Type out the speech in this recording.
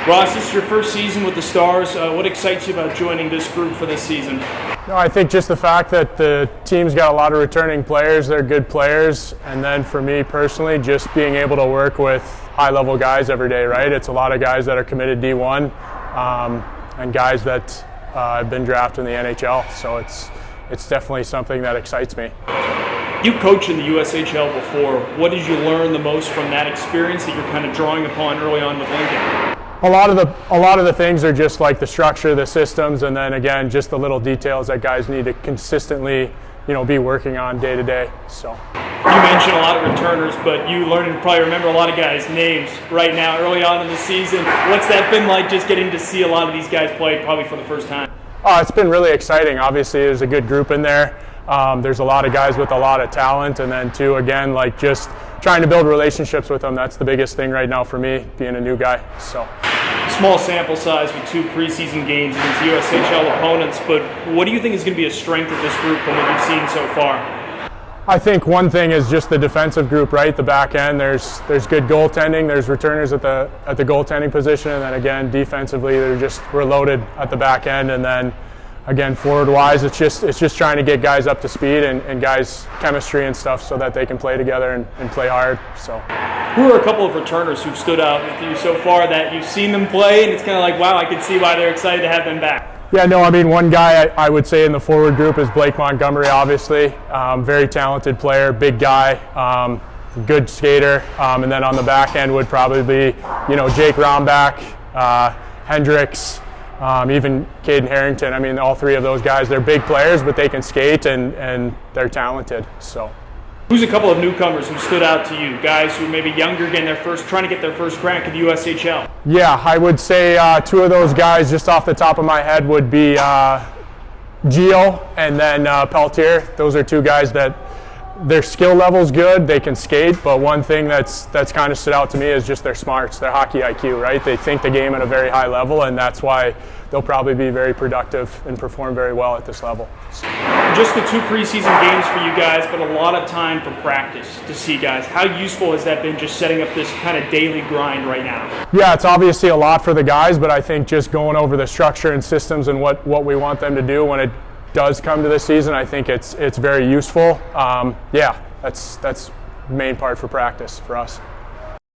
Ross, this is your first season with the Stars. What excites you about joining this group for this season? No, I think just the fact that the team's got a lot of returning players, they're good players, and then for me personally, just being able to work with high-level guys every day, right? It's a lot of guys that are committed D1 and guys that have been drafted in the NHL, so it's definitely something that excites me. You coached in the USHL before. What did you learn the most from that experience that you're kind of drawing upon early on with Lincoln? A lot of the things are just like the structure, the systems, and then again just the little details that guys need to consistently, be working on day to day. So you mentioned a lot of returners, but you learned to probably remember a lot of guys' names right now early on in the season. What's that been like, just getting to see a lot of these guys play probably for the first time? It's been really exciting. Obviously, there's a good group in there. There's a lot of guys with a lot of talent, and then too, again, like just trying to build relationships with them. That's the biggest thing right now for me, being a new guy. So. Small sample size with 2 preseason games against USHL opponents, but what do you think is going to be a strength of this group from what you've seen so far? I think one thing is just the defensive group, right? The back end, there's good goaltending, there's returners at the goaltending position, and then again defensively we're loaded at the back end, and then again forward wise it's just trying to get guys up to speed and guys chemistry and stuff so that they can play together and play hard. So who are a couple of returners who've stood out with you so far that you've seen them play and it's kind of like, wow, I can see why they're excited to have them back? Yeah, no, I mean, one guy I would say in the forward group is Blake Montgomery, obviously. Very talented player, big guy, good skater. And then on the back end would probably be, Jake Rombach, Hendricks, even Caden Harrington. I mean, all 3 of those guys, they're big players, but they can skate and they're talented. So. Who's a couple of newcomers who stood out to you? Guys who may be younger, trying to get their first crack at the USHL? Yeah, I would say 2 of those guys just off the top of my head would be Gio and then Peltier. Those are 2 guys that their skill level's good, they can skate, but one thing that's kind of stood out to me is just their smarts, their hockey IQ, right? They think the game at a very high level, and that's why they'll probably be very productive and perform very well at this level. Just the 2 preseason games for you guys, but a lot of time for practice to see guys. How useful has that been, just setting up this kind of daily grind right now? Yeah, it's obviously a lot for the guys, but I think just going over the structure and systems and what we want them to do when it does come to this season, I think it's very useful. That's the main part for practice for us.